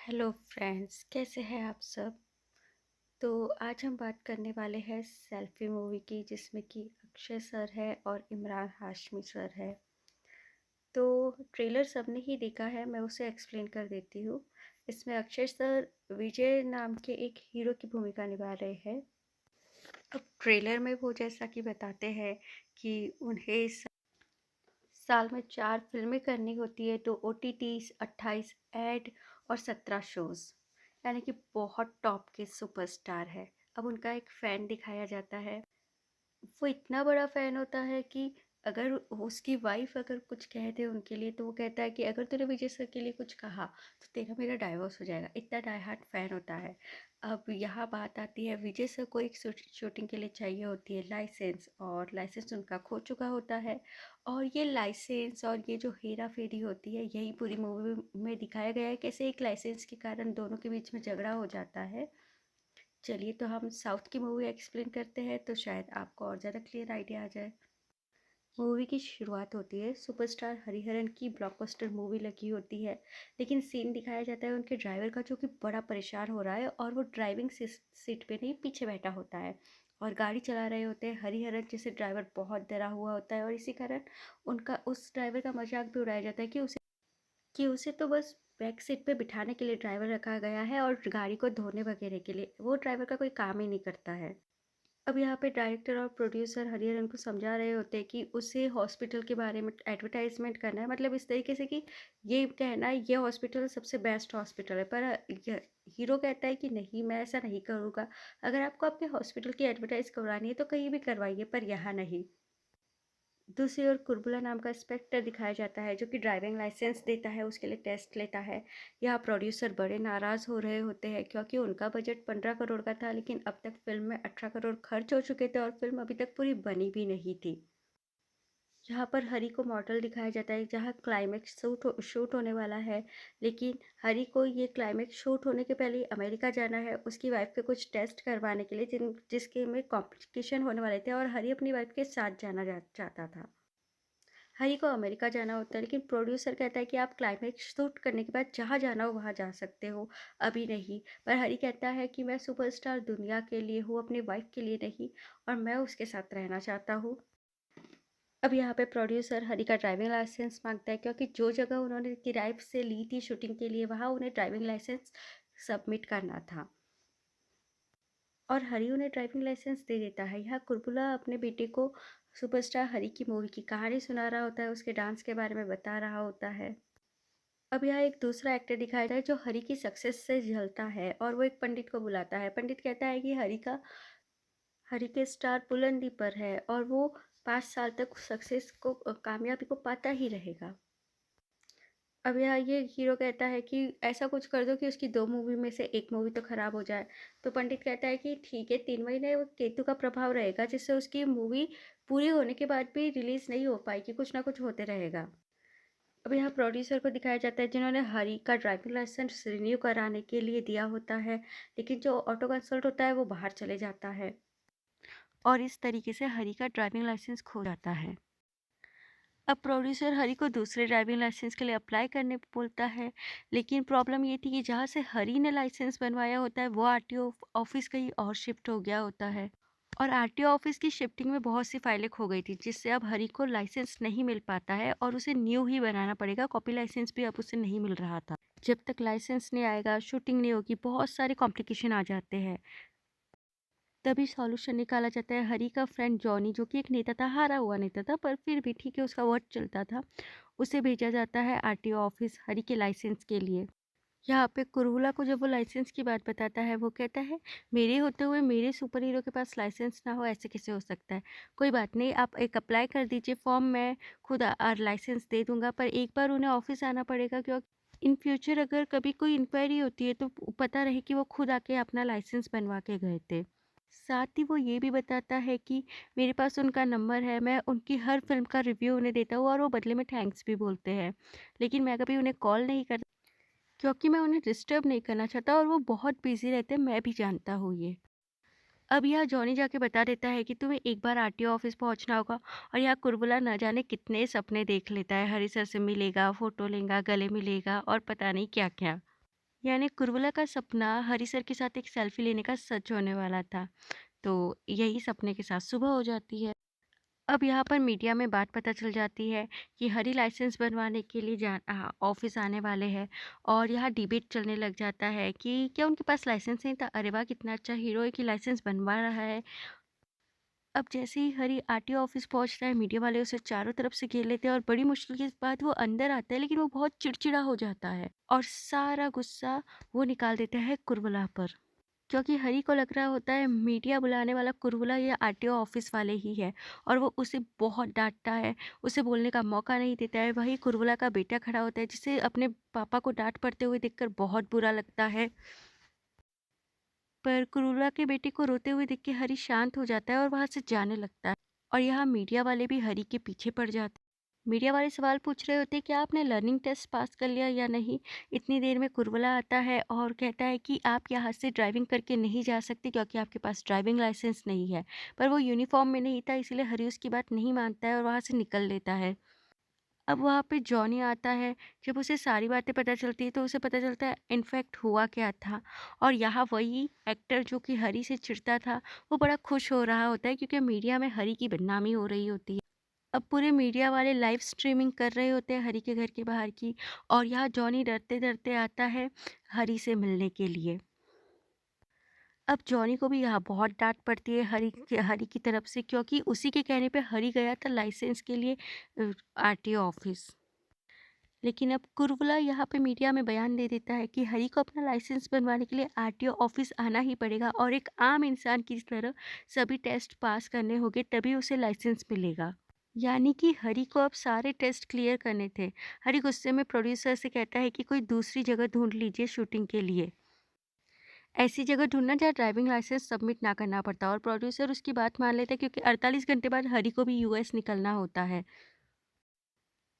Hello friends, कैसे हैं आप सब। तो आज हम बात करने वाले हैं सेल्फी मूवी की, जिसमें कि अक्षय सर है और इमरान हाशमी सर है। तो ट्रेलर सबने ही देखा है, मैं उसे एक्सप्लेन कर देती हूँ। इसमें अक्षय सर विजय नाम के एक हीरो की भूमिका निभा रहे हैं। अब ट्रेलर में वो जैसा कि बताते हैं कि उन्हें साल में 4 फिल्में करनी होती है, तो OTTs 28 ऐड और 17 शोज़, यानी कि बहुत टॉप के सुपरस्टार है। अब उनका एक फ़ैन दिखाया जाता है। वो इतना बड़ा फ़ैन होता है कि अगर उसकी वाइफ़ अगर कुछ कह दे उनके लिए, तो वो कहता है कि अगर तूने विजय सर के लिए कुछ कहा तो तेरा मेरा डाइवोर्स हो जाएगा। इतना डाई हार्ट फ़ैन होता है। अब यहाँ बात आती है, विजय सर को एक शूटिंग के लिए चाहिए होती है लाइसेंस, और लाइसेंस उनका खो चुका होता है। और ये लाइसेंस और ये जो हेरा फेरी होती है, यही पूरी मूवी में दिखाया गया है, कैसे एक लाइसेंस के कारण दोनों के बीच में झगड़ा हो जाता है। चलिए, तो हम साउथ की मूवी एक्सप्लेन करते हैं, तो शायद आपको और ज़्यादा क्लियर आइडिया आ जाए। मूवी की शुरुआत होती है, सुपरस्टार हरिहरन की ब्लॉकबस्टर मूवी लगी होती है, लेकिन सीन दिखाया जाता है उनके ड्राइवर का, जो कि बड़ा परेशान हो रहा है और वो ड्राइविंग सीट पे नहीं, पीछे बैठा होता है और गाड़ी चला रहे होते हैं। हरिहरन जैसे ड्राइवर बहुत डरा हुआ होता है, और इसी कारण उनका उस ड्राइवर का मजाक भी उड़ाया जाता है कि उसे तो बस बैक सीट पे बिठाने के लिए ड्राइवर रखा गया है, और गाड़ी को धोने वगैरह के लिए वो ड्राइवर का कोई काम ही नहीं करता है। अब यहाँ पे डायरेक्टर और प्रोड्यूसर हरिहरन को समझा रहे होते हैं कि उसे हॉस्पिटल के बारे में एडवर्टाइजमेंट करना है, मतलब इस तरीके से कि ये कहना है ये हॉस्पिटल सबसे बेस्ट हॉस्पिटल है। पर हीरो कहता है कि नहीं, मैं ऐसा नहीं करूँगा। अगर आपको आपके हॉस्पिटल की एडवर्टाइज करवानी है तो कहीं भी करवाइए, पर यहाँ नहीं। दूसरी ओर कुर्बुला नाम का इंस्पेक्टर दिखाया जाता है, जो कि ड्राइविंग लाइसेंस देता है, उसके लिए टेस्ट लेता है। यहाँ प्रोड्यूसर बड़े नाराज़ हो रहे होते हैं, क्योंकि उनका बजट 15 करोड़ का था, लेकिन अब तक फिल्म में 18 करोड़ खर्च हो चुके थे और फिल्म अभी तक पूरी बनी भी नहीं थी। यहाँ पर हरी को मॉडल दिखाया जाता है, जहाँ क्लाइमेक्स शूट होने वाला है, लेकिन हरी को ये क्लाइमेक्स शूट होने के पहले ही अमेरिका जाना है उसकी वाइफ के कुछ टेस्ट करवाने के लिए, जिसके में कॉम्प्लिकेशन होने वाले थे, और हरी अपनी वाइफ के साथ चाहता था। हरी को अमेरिका जाना होता है, लेकिन प्रोड्यूसर कहता है कि आप क्लाइमेक्स शूट करने के बाद जहाँ जाना हो वहाँ जा सकते हो, अभी नहीं। पर हरी कहता है कि मैं सुपरस्टार दुनिया के लिए हूँ, अपनी वाइफ के लिए नहीं, और मैं उसके साथ रहना चाहता हूँ। अब यहाँ पे प्रोड्यूसर हरी का ड्राइविंग लाइसेंस मांगता है, क्योंकि जो जगह उन्होंने किराए से ली थी शूटिंग के लिए, वहाँ उन्हें ड्राइविंग लाइसेंस सबमिट करना था, और हरी उन्हें ड्राइविंग लाइसेंस दे देता है। यहाँ कुर्बुला अपने बेटे को सुपरस्टार हरी की मूवी की कहानी सुना रहा होता है, उसके डांस के बारे में बता रहा होता है। अब यहाँ एक दूसरा एक्टर दिखाया जाए जो हरी की सक्सेस से जलता है, और वो एक पंडित को बुलाता है। पंडित कहता है कि हरी के स्टार बुलंदी पर है, और वो 5 साल तक सक्सेस को कामयाबी को पाता ही रहेगा। अब यहाँ ये हीरो कहता है कि ऐसा कुछ कर दो कि उसकी 2 मूवी में से 1 मूवी तो ख़राब हो जाए। तो पंडित कहता है कि ठीक है, 3 महीने वो केतु का प्रभाव रहेगा, जिससे उसकी मूवी पूरी होने के बाद भी रिलीज़ नहीं हो पाएगी, कुछ ना कुछ होते रहेगा। अब यहाँ प्रोड्यूसर को दिखाया जाता है, जिन्होंने हरी का ड्राइविंग लाइसेंस रिन्यू कराने के लिए दिया होता है, लेकिन जो ऑटो कंसल्ट होता है वो बाहर चले जाता है, और इस तरीके से हरी का ड्राइविंग लाइसेंस खो जाता है। अब प्रोड्यूसर हरी को दूसरे ड्राइविंग लाइसेंस के लिए अप्लाई करने बोलता है, लेकिन प्रॉब्लम ये थी कि जहाँ से हरी ने लाइसेंस बनवाया होता है, वो आरटीओ ऑफिस कहीं और शिफ्ट हो गया होता है, और आरटीओ ऑफिस की शिफ्टिंग में बहुत सी फाइलें खो गई थी, जिससे अब हरी को लाइसेंस नहीं मिल पाता है, और उसे न्यू ही बनाना पड़ेगा। कॉपी लाइसेंस भी अब उसे नहीं मिल रहा था। जब तक लाइसेंस नहीं आएगा, शूटिंग नहीं होगी, बहुत सारे कॉम्प्लिकेशन आ जाते हैं। तभी सॉल्यूशन निकाला जाता है। हरी का फ्रेंड जॉनी, जो कि एक नेता था, हारा हुआ नेता था, पर फिर भी ठीक है, उसका वर्ड चलता था, उसे भेजा जाता है आरटीओ ऑफिस हरी के लाइसेंस के लिए। यहाँ पे कुरुला को जब वो लाइसेंस की बात बताता है, वो कहता है मेरे होते हुए मेरे सुपर हीरो के पास लाइसेंस ना हो, ऐसे कैसे हो सकता है। कोई बात नहीं, आप एक अप्लाई कर दीजिए फॉर्म, मैं खुद लाइसेंस दे दूंगा, पर एक बार उन्हें ऑफिस आना पड़ेगा, क्योंकि इन फ्यूचर अगर कभी कोई इंक्वायरी होती है तो पता रहे कि वो खुद आके अपना लाइसेंस बनवा के गए थे। साथ ही वो ये भी बताता है कि मेरे पास उनका नंबर है, मैं उनकी हर फ़िल्म का रिव्यू उन्हें देता हूँ, और वो बदले में थैंक्स भी बोलते हैं। लेकिन मैं कभी उन्हें कॉल नहीं करता, क्योंकि मैं उन्हें डिस्टर्ब नहीं करना चाहता, और वो बहुत बिज़ी रहते हैं, मैं भी जानता हूँ ये। अब यहाँ जॉनी जाके बता देता है कि तुम्हें एक बार आरटीओ ऑफिस पहुँचना होगा, और यहाँ कुर्बला न जाने कितने सपने देख लेता है, हरी सर से मिलेगा, फ़ोटो लेगा, गले मिलेगा, और पता नहीं क्या-क्या। यानी कुर्बला का सपना हरी सर के साथ एक सेल्फी लेने का सच होने वाला था। तो यही सपने के साथ सुबह हो जाती है। अब यहाँ पर मीडिया में बात पता चल जाती है कि हरी लाइसेंस बनवाने के लिए ऑफिस आने वाले हैं। और यहाँ डिबेट चलने लग जाता है कि क्या उनके पास लाइसेंस नहीं था। अरे वाह, कितना अच्छा हीरो है कि लाइसेंस बनवा रहा है। अब जैसे ही हरी आरटीओ ऑफिस पहुंचता है, मीडिया वाले उसे चारों तरफ से घेर लेते हैं और बड़ी मुश्किल के बाद वो अंदर आता है, लेकिन वो बहुत चिड़चिड़ा हो जाता है और सारा गुस्सा वो निकाल देता है कुर्बला पर। क्योंकि हरी को लग रहा होता है मीडिया बुलाने वाला कुर्बला या आरटीओ ऑफिस वाले ही है और वो उसे बहुत डांटता है, उसे बोलने का मौका नहीं देता है। वही कुर्बला का बेटा खड़ा होता है जिसे अपने पापा को डांट पड़ते हुए देखकर बहुत बुरा लगता है। पर कुरुला के बेटे को रोते हुए देख के हरी शांत हो जाता है और वहां से जाने लगता है। और यहाँ मीडिया वाले भी हरी के पीछे पड़ जाते हैं। मीडिया वाले सवाल पूछ रहे होते हैं कि आपने लर्निंग टेस्ट पास कर लिया या नहीं। इतनी देर में कुरबला आता है और कहता है कि आप यहाँ से ड्राइविंग करके नहीं जा सकते क्योंकि आपके पास ड्राइविंग लाइसेंस नहीं है। पर वो यूनिफॉर्म में नहीं था, इसलिए हरी उसकी बात नहीं मानता है और वहाँ से निकल लेता है। अब वहाँ पे जॉनी आता है। जब उसे सारी बातें पता चलती है तो उसे पता चलता है इनफैक्ट हुआ क्या था। और यहाँ वही एक्टर जो कि हरी से चिढ़ता था, वो बड़ा खुश हो रहा होता है क्योंकि मीडिया में हरी की बदनामी हो रही होती है। अब पूरे मीडिया वाले लाइव स्ट्रीमिंग कर रहे होते हैं हरी के घर के बाहर की। और यहाँ जॉनी डरते डरते आता है हरी से मिलने के लिए। अब जॉनी को भी यहाँ बहुत डांट पड़ती है हरी की तरफ से, क्योंकि उसी के कहने पे हरी गया था लाइसेंस के लिए आरटीओ ऑफिस। लेकिन अब कुर्वला यहाँ पे मीडिया में बयान दे देता है कि हरी को अपना लाइसेंस बनवाने के लिए आरटीओ ऑफिस आना ही पड़ेगा और एक आम इंसान की तरह सभी टेस्ट पास करने होंगे, तभी उसे लाइसेंस मिलेगा। यानी कि हरी को अब सारे टेस्ट क्लियर करने थे। हरी गुस्से में प्रोड्यूसर से कहता है कि कोई दूसरी जगह ढूंढ लीजिए शूटिंग के लिए। ऐसी जगह ढूंढना जहाँ ड्राइविंग लाइसेंस सबमिट ना करना पड़ता। और प्रोड्यूसर उसकी बात मान लेता है क्योंकि 48 घंटे बाद हरी को भी यूएस निकलना होता है।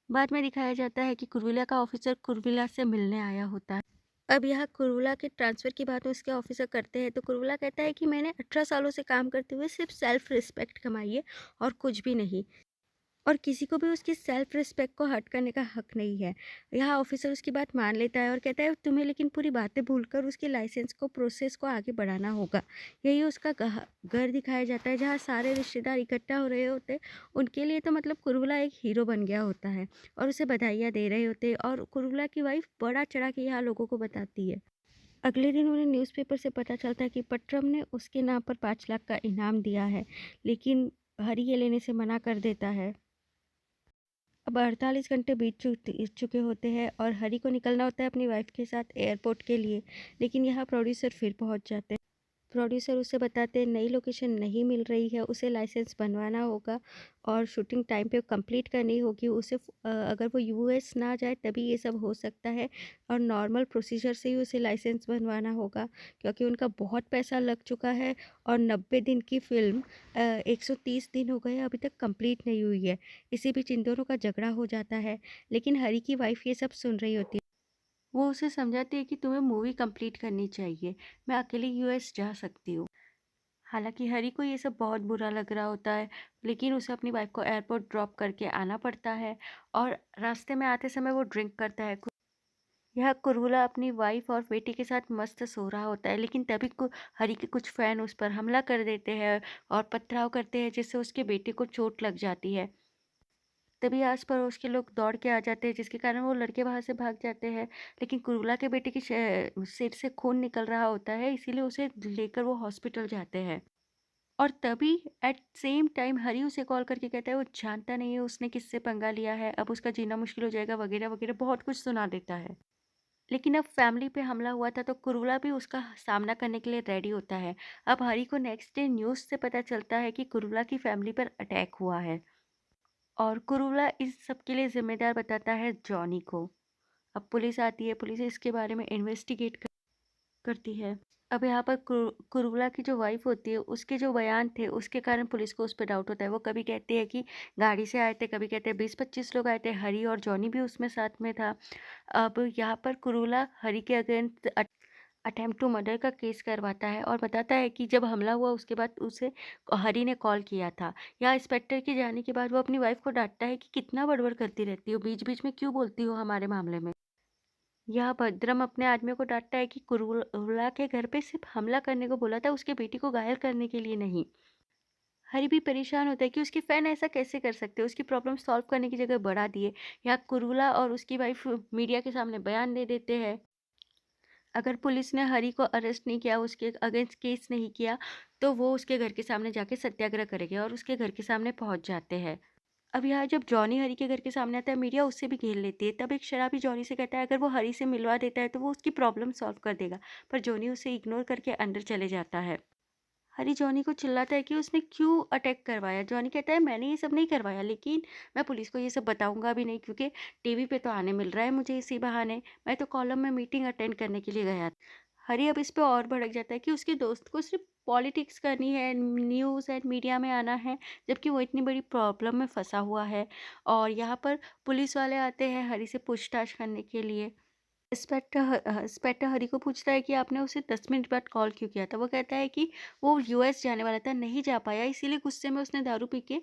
बाद में दिखाया जाता है कि कुर्विला का ऑफिसर कुर्विला से मिलने आया होता है। अब यहाँ कुर्विला के ट्रांसफ़र की बात उसके ऑफिसर करते हैं तो कुर्विला कहता है कि मैंने 18 सालों से काम करते हुए सिर्फ सेल्फ रिस्पेक्ट कमाई है और कुछ भी नहीं। और किसी को भी उसकी सेल्फ रिस्पेक्ट को हर्ट करने का हक नहीं है। यहाँ ऑफिसर उसकी बात मान लेता है और कहता है तुम्हें लेकिन पूरी बातें भूलकर उसके लाइसेंस को प्रोसेस को आगे बढ़ाना होगा। यही उसका घर दिखाया जाता है जहाँ सारे रिश्तेदार इकट्ठा हो रहे होते हैं। उनके लिए तो मतलब कुर्बला एक हीरो बन गया होता है और उसे बधाइयाँ दे रहे होते हैं। और कुर्बला की वाइफ बड़ा चढ़ा के यहाँ लोगों को बताती है। अगले दिन उन्हें न्यूज़पेपर से पता चलता है कि पट्टरम ने उसके नाम पर 5 लाख का इनाम दिया है, लेकिन हरी ये लेने से मना कर देता है। अब 48 घंटे बीत चुके होते हैं और हरी को निकलना होता है अपनी वाइफ के साथ एयरपोर्ट के लिए। लेकिन यहाँ प्रोड्यूसर फिर पहुँच जाते हैं। प्रोड्यूसर उसे बताते हैं नई लोकेशन नहीं मिल रही है, उसे लाइसेंस बनवाना होगा और शूटिंग टाइम पे कंप्लीट करनी होगी उसे। अगर वो यूएस ना जाए तभी ये सब हो सकता है और नॉर्मल प्रोसीजर से ही उसे लाइसेंस बनवाना होगा क्योंकि उनका बहुत पैसा लग चुका है। और 90 दिन की फ़िल्म 130 दिन हो गए अभी तक कंप्लीट नहीं हुई है। इसी बीच इन दोनों का झगड़ा हो जाता है। लेकिन हरी की वाइफ ये सब सुन रही होती है। वो उसे समझाती है कि तुम्हें मूवी कंप्लीट करनी चाहिए, मैं अकेले यूएस जा सकती हूँ। हालांकि हरी को ये सब बहुत बुरा लग रहा होता है, लेकिन उसे अपनी बाइक को एयरपोर्ट ड्रॉप करके आना पड़ता है। और रास्ते में आते समय वो ड्रिंक करता है। यह कुर्बला अपनी वाइफ और बेटी के साथ मस्त सो रहा होता है, लेकिन तभी हरी के कुछ फैन उस पर हमला कर देते हैं और पथराव करते हैं जिससे उसके बेटे को चोट लग जाती है। तभी आस पड़ोस के लोग दौड़ के आ जाते हैं जिसके कारण वो लड़के वहां से भाग जाते हैं। लेकिन कुर्बला के बेटे की सिर से खून निकल रहा होता है, इसीलिए उसे लेकर वो हॉस्पिटल जाते हैं। और तभी एट सेम टाइम हरी उसे कॉल करके कहता है वो जानता नहीं है उसने किससे पंगा लिया है, अब उसका जीना मुश्किल हो जाएगा वगैरह वगैरह बहुत कुछ सुना देता है। लेकिन अब फैमिली पे हमला हुआ था तो कुरुला भी उसका सामना करने के लिए रेडी होता है। अब हरी को नेक्स्ट डे न्यूज़ से पता चलता है कि कुरुला की फैमिली पर अटैक हुआ है और कुरुला इस सब के लिए जिम्मेदार बताता है जॉनी को। अब पुलिस आती है, पुलिस इसके बारे में इन्वेस्टिगेट करती है। अब यहाँ पर कुर्बला की जो वाइफ होती है उसके जो बयान थे उसके कारण पुलिस को उस पर डाउट होता है। वो कभी कहती है कि गाड़ी से आए थे, कभी कहते हैं 20-25 लोग आए थे, हरी और जॉनी भी उसमें साथ में था। अब यहाँ पर कुरुला हरी के अगेंस्ट अटेम्प्ट टू मर्डर का केस करवाता है और बताता है कि जब हमला हुआ उसके बाद उसे हरी ने कॉल किया था। यहाँ इंस्पेक्टर के जाने के बाद वो अपनी वाइफ को डांटता है कि कितना बड़बड़ करती रहती हो, बीच बीच में क्यों बोलती हो हमारे मामले में। यहाँ भद्रम अपने आदमियों को डांटता है कि कुरुला के घर पे सिर्फ हमला करने को बोला था, उसके बेटी को घायल करने के लिए नहीं। हरी भी परेशान होता है कि उसके फैन ऐसा कैसे कर सकते हैं, उसकी प्रॉब्लम सॉल्व करने की जगह बढ़ा दिए। यहाँ कुरुला और उसकी वाइफ मीडिया के सामने बयान दे देते हैं। अगर पुलिस ने हरी को अरेस्ट नहीं किया, उसके अगेंस्ट केस नहीं किया, तो वो उसके घर के सामने जाके सत्याग्रह करेंगे और उसके घर के सामने पहुंच जाते हैं। अब यहाँ जब जॉनी हरी के घर के सामने आता है, मीडिया उससे भी घेर लेती है। तब एक शराबी जॉनी से कहता है अगर वो हरी से मिलवा देता है तो वो उसकी प्रॉब्लम सॉल्व कर देगा, पर जॉनी उसे इग्नोर करके अंदर चले जाता है। हरी जॉनी को चिल्लाता है कि उसने क्यों अटैक करवाया। जॉनी कहता है मैंने ये सब नहीं करवाया, लेकिन मैं पुलिस को ये सब बताऊंगा भी नहीं, क्योंकि टीवी पे तो आने मिल रहा है मुझे इसी बहाने। मैं तो कॉलम में मीटिंग अटेंड करने के लिए गया था। हरी अब इस पे और भड़क जाता है कि उसके दोस्त को सिर्फ पॉलिटिक्स करनी है, न्यूज़ एंड मीडिया में आना है, जबकि वो इतनी बड़ी प्रॉब्लम में फंसा हुआ है। और यहाँ पर पुलिस वाले आते हैं हरी से पूछताछ करने के लिए। इंस्पेक्टर हरी को पूछता है कि आपने उसे 10 मिनट बाद कॉल क्यों किया था। वो कहता है कि वो यूएस जाने वाला था, नहीं जा पाया, इसीलिए गुस्से में उसने दारू पी के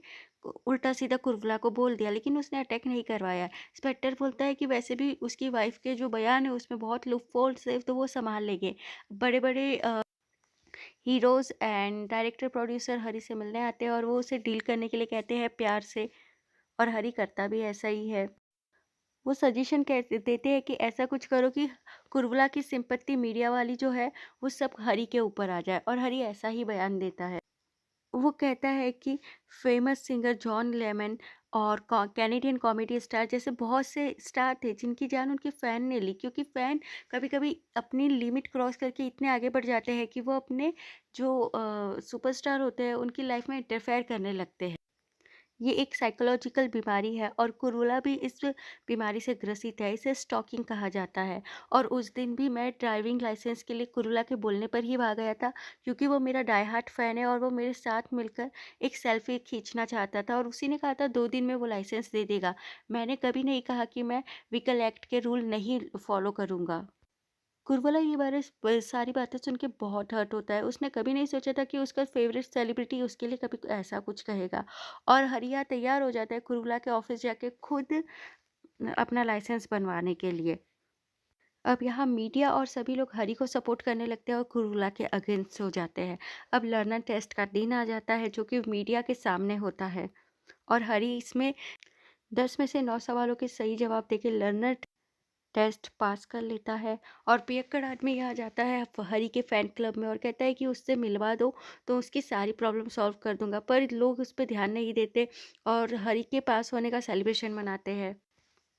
उल्टा सीधा कुर्बला को बोल दिया, लेकिन उसने अटैक नहीं करवाया। इंस्पेक्टर बोलता है कि वैसे भी उसकी वाइफ के जो बयान है उसमें बहुत लूपहोल्स है, तो वो संभाल लेंगे। बड़े बड़े हीरोज एंड डायरेक्टर प्रोड्यूसर हरी से मिलने आते हैं और वो उसे डील करने के लिए कहते हैं प्यार से, और हरी करता भी ऐसा ही है। वो सजेशन कहते देते हैं कि ऐसा कुछ करो कि कुर्बला की सिंपत्ति मीडिया वाली जो है वो सब हरी के ऊपर आ जाए, और हरी ऐसा ही बयान देता है। वो कहता है कि फेमस सिंगर जॉन लेमन और कैनेडियन कॉमेडी स्टार जैसे बहुत से स्टार थे जिनकी जान उनके फ़ैन ने ली, क्योंकि फ़ैन कभी-कभी अपनी लिमिट क्रॉस करके इतने आगे बढ़ जाते हैं कि वो अपने जो सुपरस्टार होते हैं उनकी लाइफ में इंटरफेयर करने लगते हैं। ये एक साइकोलॉजिकल बीमारी है और कुरुला भी इस बीमारी से ग्रसित है। इसे स्टॉकिंग कहा जाता है। और उस दिन भी मैं ड्राइविंग लाइसेंस के लिए कुरुला के बोलने पर ही भाग गया था, क्योंकि वो मेरा डाई हार्ट फ़ैन है और वो मेरे साथ मिलकर एक सेल्फ़ी खींचना चाहता था, और उसी ने कहा था 2 दिन में वो लाइसेंस दे देगा। मैंने कभी नहीं कहा कि मैं व्हीकल एक्ट के रूल नहीं फ़ॉलो करूँगा। कुरबला ये सारी बातें सुन के बहुत हर्ट होता है। उसने कभी नहीं सोचा था कि उसका फ़ेवरेट सेलिब्रिटी उसके लिए कभी ऐसा कुछ कहेगा। और हरिया तैयार हो जाता है कुरबला के ऑफ़िस जाके खुद अपना लाइसेंस बनवाने के लिए। अब यहाँ मीडिया और सभी लोग हरी को सपोर्ट करने लगते हैं और कुरबला के अगेंस्ट हो जाते हैं। अब लर्नर टेस्ट का दिन आ जाता है जो कि मीडिया के सामने होता है, और हरी इसमें 10 में से 9 सवालों के सही जवाब देके लर्नर टेस्ट पास कर लेता है। और पियक्कड़ आदमी यहाँ जाता है हरी के फैन क्लब में और कहता है कि उससे मिलवा दो तो उसकी सारी प्रॉब्लम सॉल्व कर दूंगा, पर लोग उस पर ध्यान नहीं देते और हरी के पास होने का सेलिब्रेशन मनाते हैं।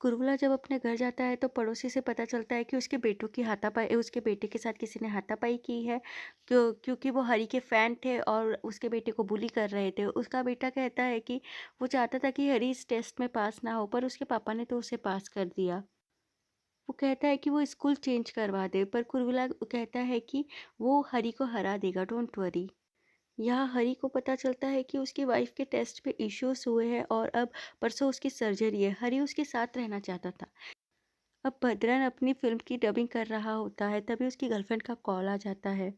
कुरबला जब अपने घर जाता है तो पड़ोसी से पता चलता है कि उसके बेटों की हाथापाई, उसके बेटे के साथ किसी ने हाथापाई की है, क्योंकि वो हरी के फैन थे और उसके बेटे को बुली कर रहे थे। उसका बेटा कहता है कि वो चाहता था कि हरी इस टेस्ट में पास ना हो, पर उसके पापा ने तो उसे पास कर दिया। वो कहता है कि वो स्कूल चेंज करवा दे, पर कुरबला कहता है कि वो हरी को हरा देगा, डोंट वरी। यहाँ हरी को पता चलता है कि उसकी वाइफ के टेस्ट पे इश्यूज हुए हैं और अब परसों उसकी सर्जरी है। हरी उसके साथ रहना चाहता था। अब भद्रन अपनी फिल्म की डबिंग कर रहा होता है, तभी उसकी गर्लफ्रेंड का कॉल आ जाता है।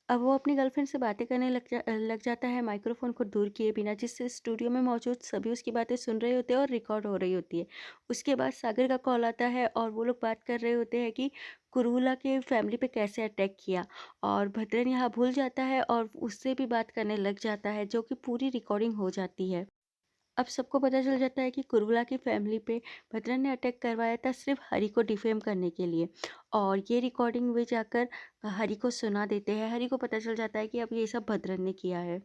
अब वो अपनी गर्लफ्रेंड से बातें करने लग जाता है माइक्रोफोन को दूर किए बिना, जिससे स्टूडियो में मौजूद सभी उसकी बातें सुन रहे होते हैं और रिकॉर्ड हो रही होती है। उसके बाद सागर का कॉल आता है और वो लोग बात कर रहे होते हैं कि कुरूला के फैमिली पे कैसे अटैक किया, और भद्रन यहाँ भूल जाता है और उससे भी बात करने लग जाता है, जो कि पूरी रिकॉर्डिंग हो जाती है। अब सबको पता चल जाता है कि कुर्बला की फैमिली पे भद्रन ने अटैक करवाया था सिर्फ हरी को डिफेम करने के लिए, और ये रिकॉर्डिंग वे जाकर हरी को सुना देते हैं। हरी को पता चल जाता है कि अब ये सब भद्रन ने किया है।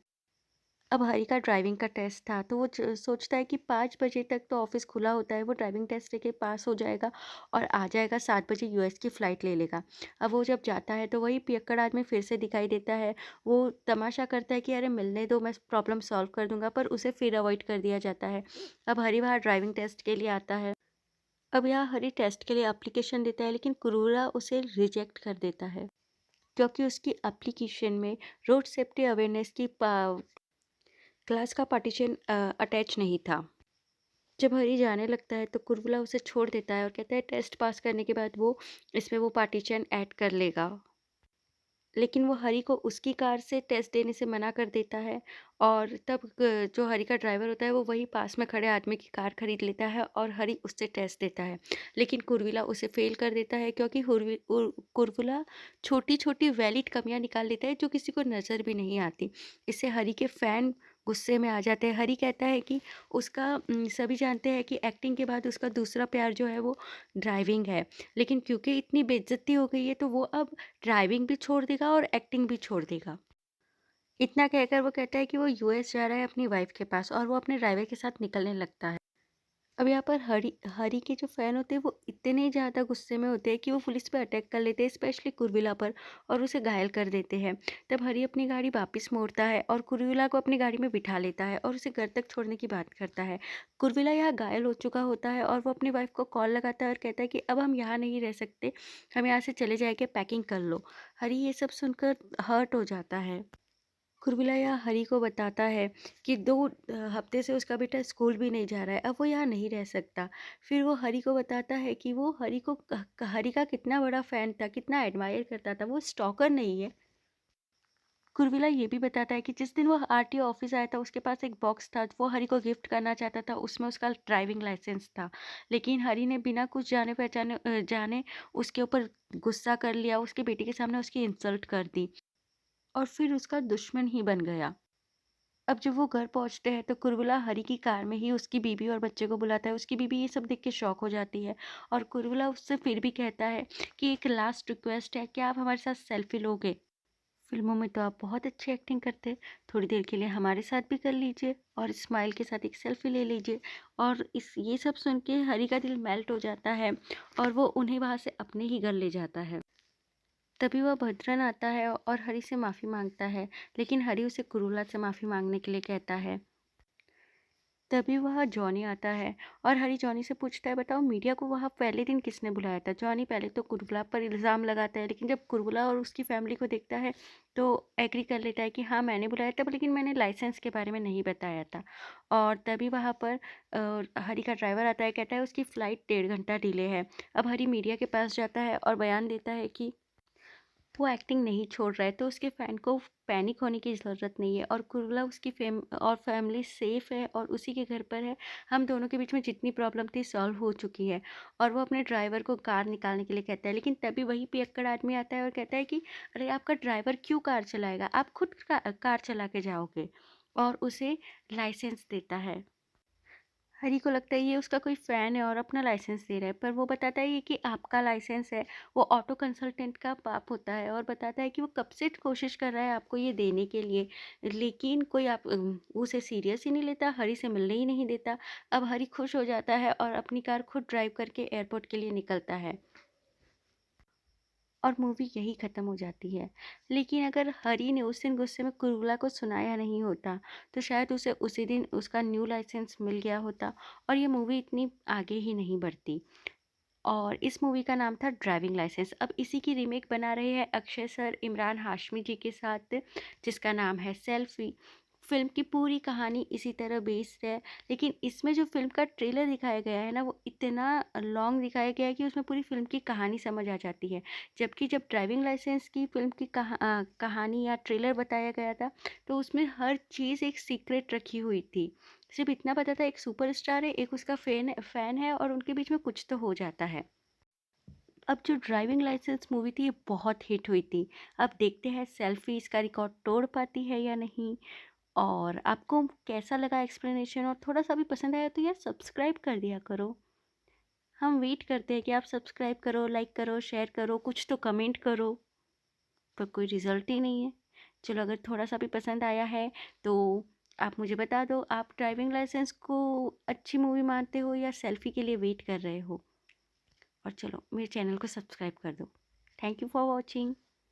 अब हरी का ड्राइविंग का टेस्ट था, तो वो सोचता है कि 5 बजे तक तो ऑफिस खुला होता है, वो ड्राइविंग टेस्ट लेके पास हो जाएगा और आ जाएगा, 7 बजे यूएस की फ़्लाइट ले लेगा। अब वो जब जाता है तो वही पियक्कड़ आदमी फिर से दिखाई देता है। वो तमाशा करता है कि अरे मिलने दो, मैं प्रॉब्लम सॉल्व कर दूंगा, पर उसे फिर अवॉइड कर दिया जाता है। अब हरी वहाँ ड्राइविंग टेस्ट के लिए आता है। अब यहाँ हरी टेस्ट के लिए एप्लीकेशन देता है, लेकिन क्रूरा उसे रिजेक्ट कर देता है, क्योंकि उसकी एप्लीकेशन में रोड सेफ्टी अवेयरनेस की क्लास का पार्टीशन अटैच नहीं था। जब हरी जाने लगता है तो कुर्बला उसे छोड़ देता है और कहता है टेस्ट पास करने के बाद वो इसमें वो पार्टीशन ऐड कर लेगा। लेकिन वो हरी को उसकी कार से टेस्ट देने से मना कर देता है और तब जो हरी का ड्राइवर होता है वो वही पास में खड़े आदमी की कार खरीद लेता है और हरी उससे टेस्ट देता है। लेकिन कुर्विला उसे फेल कर देता है क्योंकि कुर्विला छोटी-छोटी वैलिड कमियाँ निकाल लेता है जो किसी को नज़र भी नहीं आती। इससे हरी के फैन गुस्से में आ जाते हैं। हरी कहता है कि उसका सभी जानते हैं कि एक्टिंग के बाद उसका दूसरा प्यार जो है वो ड्राइविंग है। लेकिन क्योंकि इतनी बेइज्जती हो गई है तो वो अब ड्राइविंग भी छोड़ देगा और एक्टिंग भी छोड़ देगा। इतना कहकर वो कहता है कि वो यूएस जा रहा है अपनी वाइफ़ के पास और वो अपने ड्राइवर के साथ निकलने लगता है। अब यहाँ पर हरी हरी के जो फ़ैन होते हैं वो इतने ज़्यादा गुस्से में होते हैं कि वो पुलिस पे अटैक कर लेते हैं, स्पेशली कुर्विला पर, और उसे घायल कर देते हैं। तब हरी अपनी गाड़ी वापस मोड़ता है और कुर्विला को अपनी गाड़ी में बिठा लेता है और उसे घर तक छोड़ने की बात करता है। कुर्विला यहाँ घायल हो चुका होता है और वो अपनी वाइफ़ को कॉल लगाता है और कहता है कि अब हम यहाँ नहीं रह सकते, हम यहाँ से चले जाएँगे, पैकिंग कर लो। हरी ये सब सुनकर हर्ट हो जाता है। कुर्मिलाया हरी को बताता है कि 2 हफ्ते से उसका बेटा स्कूल भी नहीं जा रहा है, अब वो यहाँ नहीं रह सकता। फिर वो हरी को बताता है कि वो हरी को हरी का कितना बड़ा फ़ैन था, कितना एडमायर करता था, वो स्टॉकर नहीं है। कुर्विला ये भी बताता है कि जिस दिन वो आरटीओ ऑफ़िस आया था, उसके पास एक बॉक्स था, वो हरी को गिफ्ट करना चाहता था, उसमें उसका ड्राइविंग लाइसेंस था। लेकिन हरी ने बिना कुछ जाने-पहचाने जाने उसके ऊपर गुस्सा कर लिया, उसकी बेटी के सामने उसकी इंसल्ट कर दी और फिर उसका दुश्मन ही बन गया। अब जब वो घर पहुँचते हैं तो कुर्बला हरी की कार में ही उसकी बीवी और बच्चे को बुलाता है। उसकी बीवी ये सब देख के शॉक हो जाती है और कुर्बला उससे फिर भी कहता है कि एक लास्ट रिक्वेस्ट है, क्या आप हमारे साथ सेल्फी लोगे? फ़िल्मों में तो आप बहुत अच्छी एक्टिंग करते हैं, थोड़ी देर के लिए हमारे साथ भी कर लीजिए और स्माइल के साथ एक सेल्फी ले लीजिए। और इस ये सब सुन के हरी का दिल मेल्ट हो जाता है और वो उन्हें वहाँ से अपने ही घर ले जाता है। तभी वह भद्रन आता है और हरी से माफ़ी माँगता है, लेकिन हरी उसे क्रूला से माफ़ी माँगने के लिए कहता है। तभी वह जॉनी आता है और हरी जॉनी से पूछता है, बताओ मीडिया को वहाँ पहले दिन किसने बुलाया था? जॉनी पहले तो कुर्बला पर इल्ज़ाम लगाता है, लेकिन जब कुर्बला और उसकी फैमिली को देखता है तो एग्री कर लेता है कि हाँ मैंने बुलाया था, लेकिन मैंने लाइसेंस के बारे में नहीं बताया था। और तभी वहाँ पर हरी का ड्राइवर आता है, कहता है उसकी फ़्लाइट 1.5 घंटा डिले है। अब हरी मीडिया के पास जाता है और बयान देता है कि वो एक्टिंग नहीं छोड़ रहा है, तो उसके फ़ैन को पैनिक होने की ज़रूरत नहीं है और कुर्ला उसकी फैमिली सेफ़ है और उसी के घर पर है। हम दोनों के बीच में जितनी प्रॉब्लम थी सॉल्व हो चुकी है। और वो अपने ड्राइवर को कार निकालने के लिए कहता है, लेकिन तभी वही पियक्कड़ आदमी आता है और कहता है कि अरे आपका ड्राइवर क्यों कार चलाएगा? आप खुद कार चला के जाओगे, और उसे लाइसेंस देता है। हरी को लगता है ये उसका कोई फ़ैन है और अपना लाइसेंस दे रहा है, पर वो बताता है ये कि आपका लाइसेंस है। वो ऑटो कंसल्टेंट का बाप होता है और बताता है कि वो कब से कोशिश कर रहा है आपको ये देने के लिए, लेकिन कोई उसे सीरियस ही नहीं लेता, हरी से मिलने ही नहीं देता। अब हरी खुश हो जाता है और अपनी कार खुद ड्राइव करके एयरपोर्ट के लिए निकलता है और मूवी यही ख़त्म हो जाती है। लेकिन अगर हरी ने उस दिन गुस्से में कुर्बला को सुनाया नहीं होता, तो शायद उसे उसी दिन उसका न्यू लाइसेंस मिल गया होता और ये मूवी इतनी आगे ही नहीं बढ़ती। और इस मूवी का नाम था ड्राइविंग लाइसेंस। अब इसी की रीमेक बना रहे हैं अक्षय सर इमरान हाशमी जी के साथ, जिसका नाम है सेल्फ़ी। फ़िल्म की पूरी कहानी इसी तरह बेस्ड है, लेकिन इसमें जो फ़िल्म का ट्रेलर दिखाया गया है ना, वो इतना लॉन्ग दिखाया गया है कि उसमें पूरी फ़िल्म की कहानी समझ आ जाती है। जबकि जब ड्राइविंग लाइसेंस की फ़िल्म की कहानी या ट्रेलर बताया गया था, तो उसमें हर चीज़ एक सीक्रेट रखी हुई थी। सिर्फ इतना पता था एक सुपरस्टार है, एक उसका फ़ैन है और उनके बीच में कुछ तो हो जाता है। अब जो ड्राइविंग लाइसेंस मूवी थी ये बहुत हिट हुई थी। अब देखते हैं सेल्फ़ी इसका रिकॉर्ड तोड़ पाती है या नहीं। और आपको कैसा लगा एक्सप्लेनेशन, और थोड़ा-सा भी पसंद आया तो यार सब्सक्राइब कर दिया करो। हम वेट करते हैं कि आप सब्सक्राइब करो, लाइक करो, शेयर करो, कुछ तो कमेंट करो, पर कोई रिज़ल्ट ही नहीं है। चलो अगर थोड़ा-सा भी पसंद आया है तो आप मुझे बता दो, आप ड्राइविंग लाइसेंस को अच्छी मूवी मानते हो या सेल्फ़ी के लिए वेट कर रहे हो? और चलो मेरे चैनल को सब्सक्राइब कर दो। Thank you for watching.